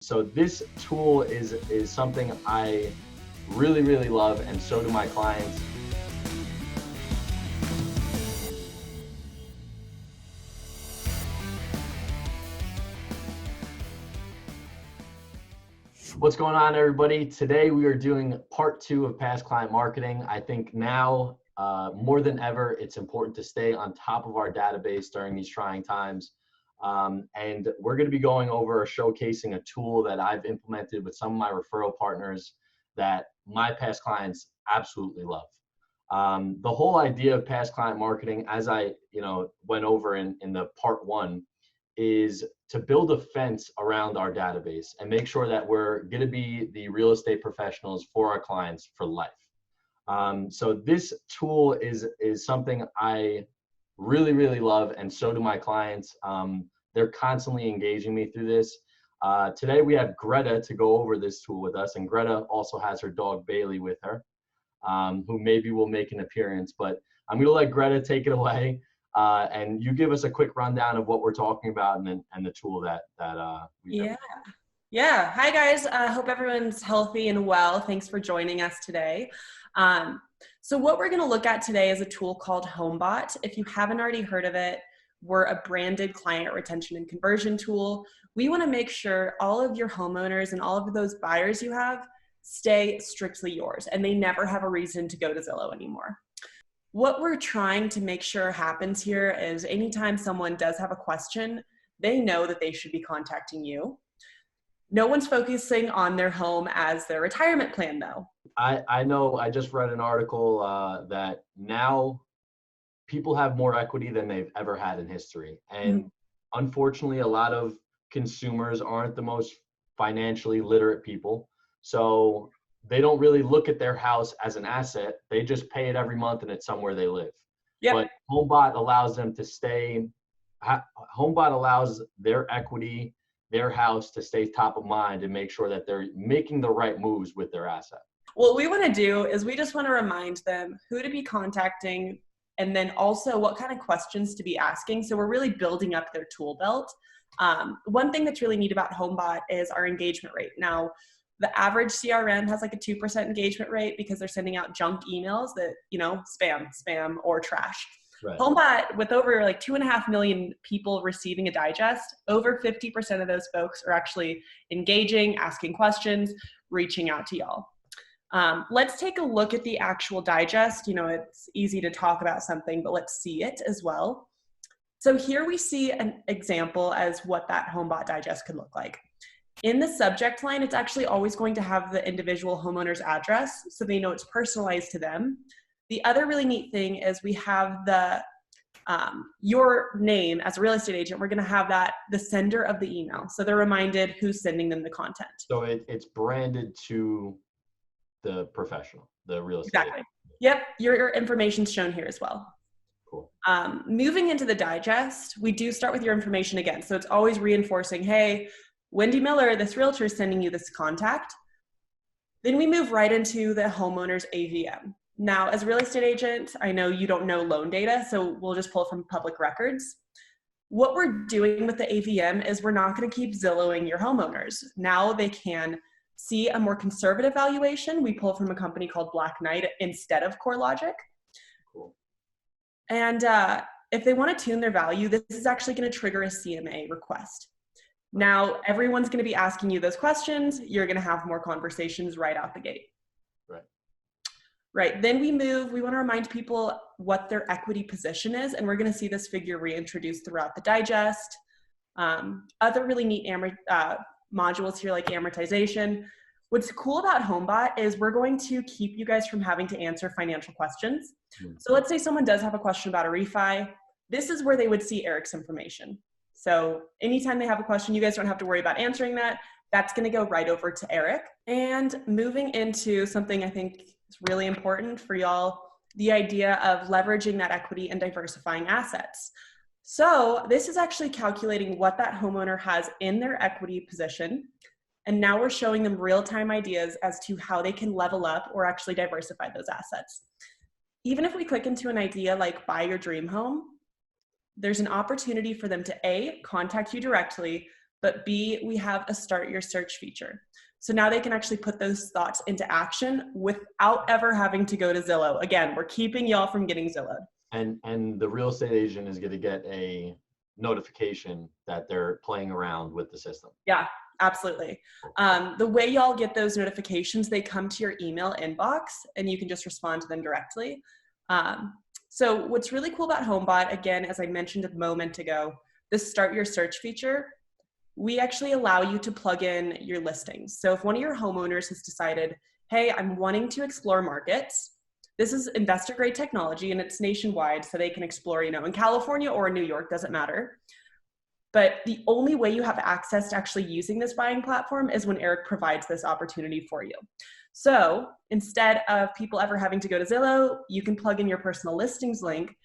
So this tool is something I really love, and so do my clients. What's going on, everybody? Today we are doing part 2 of past client marketing. I think now more than ever, it's important to stay on top of our database during these trying times. And we're going to be going over showcasing a tool that I've implemented with some of my referral partners that my past clients absolutely love. The whole idea of past client marketing, as I went over in the part 1, is to build a fence around our database and make sure that we're going to be the real estate professionals for our clients for life. So this tool is something I really love, and so do my clients. They're constantly engaging me through this. Today we have Greta to go over this tool with us, and Greta also has her dog Bailey with her, who maybe will make an appearance, but I'm going to let Greta take it away. And you give us a quick rundown of what we're talking about and the tool that we've Yeah. Hi guys. Hope everyone's healthy and well. Thanks for joining us today. So what we're going to look at today is a tool called HomeBot. If you haven't already heard of it, we're a branded client retention and conversion tool. We want to make sure all of your homeowners and all of those buyers you have stay strictly yours, and they never have a reason to go to Zillow anymore. What we're trying to make sure happens here is anytime someone does have a question, they know that they should be contacting you. No one's focusing on their home as their retirement plan, though. I know I just read an article that now people have more equity than they've ever had in history. And unfortunately, a lot of consumers aren't the most financially literate people. So they don't really look at their house as an asset. They just pay it every month and it's somewhere they live. Yep. But HomeBot allows them to stay, HomeBot allows their equity, their house to stay top of mind and make sure that they're making the right moves with their asset. What we want to do is we just want to remind them who to be contacting and then also what kind of questions to be asking. So we're really building up their tool belt. One thing that's really neat about HomeBot is our engagement rate. Now, the average CRM has like a 2% engagement rate because they're sending out junk emails that, spam or trash. Right. HomeBot, with over like 2.5 million people receiving a digest, over 50% of those folks are actually engaging, asking questions, reaching out to y'all. Let's take a look at the actual digest. It's easy to talk about something, but let's see it as well. So here we see an example as what that HomeBot digest could look like. In the subject line, it's actually always going to have the individual homeowner's address, so they know it's personalized to them. The other really neat thing is we have the your name as a real estate agent. We're going to have that the sender of the email, so they're reminded who's sending them the content. So it's branded to the professional, the real estate Exactly. agent. Yep, your information's shown here as well. Cool. Moving into the digest, we do start with your information again, so it's always reinforcing, hey, Wendy Miller, this realtor, is sending you this contact. Then we move right into the homeowner's AVM. Now, as a real estate agent, I know you don't know loan data, so we'll just pull from public records. What we're doing with the AVM is we're not going to keep Zillowing your homeowners. Now they can see a more conservative valuation. We pull from a company called Black Knight instead of CoreLogic. Cool. And if they want to tune their value, this is actually going to trigger a CMA request. Now, everyone's going to be asking you those questions. You're going to have more conversations right out the gate. Right. Then we want to remind people what their equity position is, and we're going to see this figure reintroduced throughout the digest. Other really neat modules here like amortization. What's cool about HomeBot is we're going to keep you guys from having to answer financial questions. So let's say someone does have a question about a refi. This is where they would see Eric's information. So anytime they have a question, you guys don't have to worry about answering that. That's going to go right over to Eric. And moving into something I think is really important for y'all, the idea of leveraging that equity and diversifying assets. So this is actually calculating what that homeowner has in their equity position. And now we're showing them real-time ideas as to how they can level up or actually diversify those assets. Even if we click into an idea like buy your dream home, there's an opportunity for them to A, contact you directly, but B, we have a start your search feature. So now they can actually put those thoughts into action without ever having to go to Zillow. Again, we're keeping y'all from getting Zillowed. And the real estate agent is going to get a notification that they're playing around with the system. Yeah, absolutely. The way y'all get those notifications, they come to your email inbox and you can just respond to them directly. So what's really cool about HomeBot, again, as I mentioned a moment ago, this start your search feature, we actually allow you to plug in your listings. So if one of your homeowners has decided, hey, I'm wanting to explore markets, this is investor grade technology and it's nationwide, so they can explore, in California or in New York, doesn't matter. But the only way you have access to actually using this buying platform is when Eric provides this opportunity for you. So instead of people ever having to go to Zillow, you can plug in your personal listings link.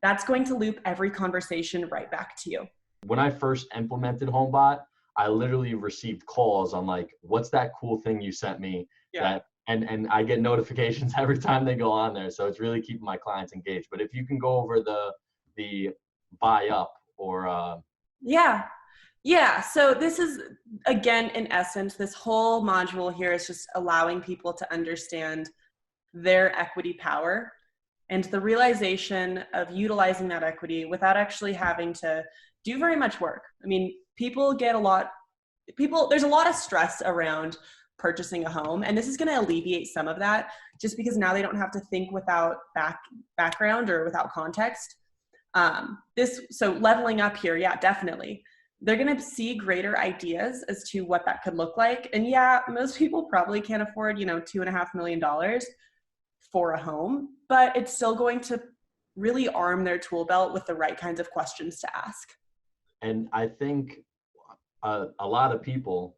That's going to loop every conversation right back to you. When I first implemented HomeBot, I literally received calls on like, what's that cool thing you sent me? Yeah. And I get notifications every time they go on there. So it's really keeping my clients engaged. But if you can go over the buy up or Yeah. So this is, again, in essence, this whole module here is just allowing people to understand their equity power and the realization of utilizing that equity without actually having to do very much work. I mean, there's a lot of stress around purchasing a home, and this is going to alleviate some of that just because now they don't have to think without background or without context. So leveling up here, yeah, definitely. They're going to see greater ideas as to what that could look like. And yeah, most people probably can't afford, $2.5 million for a home, but it's still going to really arm their tool belt with the right kinds of questions to ask. And I think a lot of people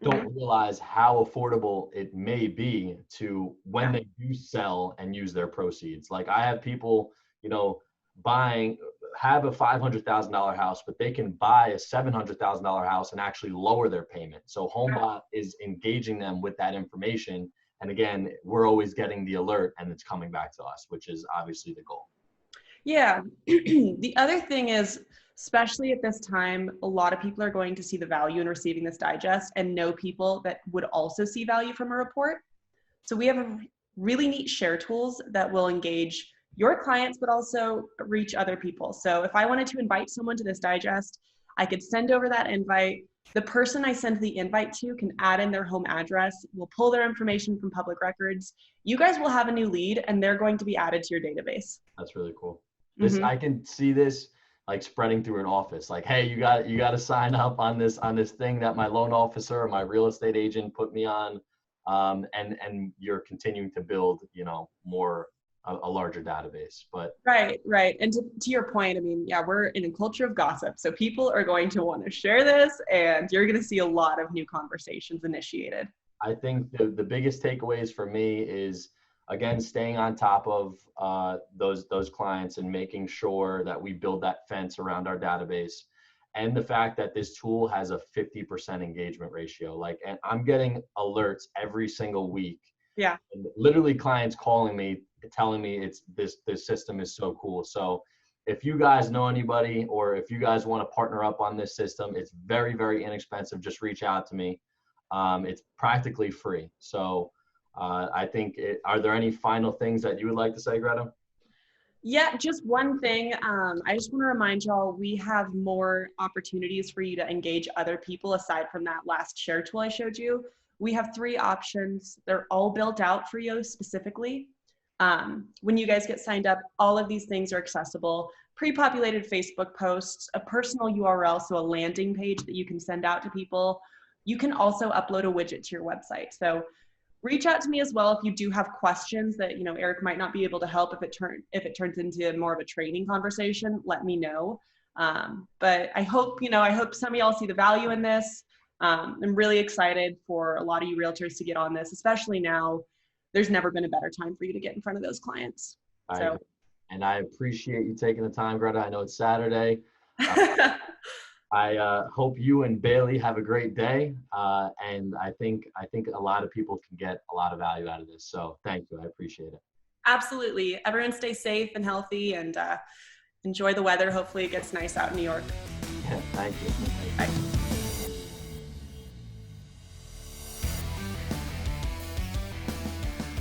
don't realize have affordable it may be to when they do sell and use their proceeds. Like I have people, have a $500,000 house, but they can buy a $700,000 house and actually lower their payment. So HomeBot is engaging them with that information. And again, we're always getting the alert and it's coming back to us, which is obviously the goal. Yeah. The other thing is, especially at this time, a lot of people are going to see the value in receiving this digest and know people that would also see value from a report. So we have really neat share tools that will engage your clients, but also reach other people. So if I wanted to invite someone to this digest, I could send over that invite. The person I send the invite to can add in their home address. We'll pull their information from public records. You guys will have a new lead and they're going to be added to your database. That's really cool. I can see this like spreading through an office, like, hey, you got to sign up on this thing that my loan officer or my real estate agent put me on, and you're continuing to build, more a larger database. But right, and to your point, I mean, yeah, we're in a culture of gossip, so people are going to want to share this, and you're going to see a lot of new conversations initiated. I think the biggest takeaways for me is, again, staying on top of those clients and making sure that we build that fence around our database, and the fact that this tool has a 50% engagement ratio. Like, and I'm getting alerts every single week. Yeah. And literally clients calling me, telling me this system is so cool. So if you guys know anybody, or if you guys want to partner up on this system, it's very, very inexpensive. Just reach out to me. It's practically free. So I think, are there any final things that you would like to say, Greta? Yeah, just one thing. I just want to remind y'all, we have more opportunities for you to engage other people aside from that last share tool I showed you. We have 3 options. They're all built out for you specifically. When you guys get signed up, all of these things are accessible. Pre-populated Facebook posts, a personal URL, so a landing page that you can send out to people. You can also upload a widget to your website. So reach out to me as well if you do have questions that Eric might not be able to help. If it turns into more of a training conversation, let me know. But I hope some of y'all see the value in this. I'm really excited for a lot of you realtors to get on this, especially now. There's never been a better time for you to get in front of those clients. And I appreciate you taking the time, Greta. I know it's Saturday. I hope you and Bailey have a great day. And I think a lot of people can get a lot of value out of this. So thank you. I appreciate it. Absolutely. Everyone stay safe and healthy, and enjoy the weather. Hopefully it gets nice out in New York. Yeah, thank you. Bye.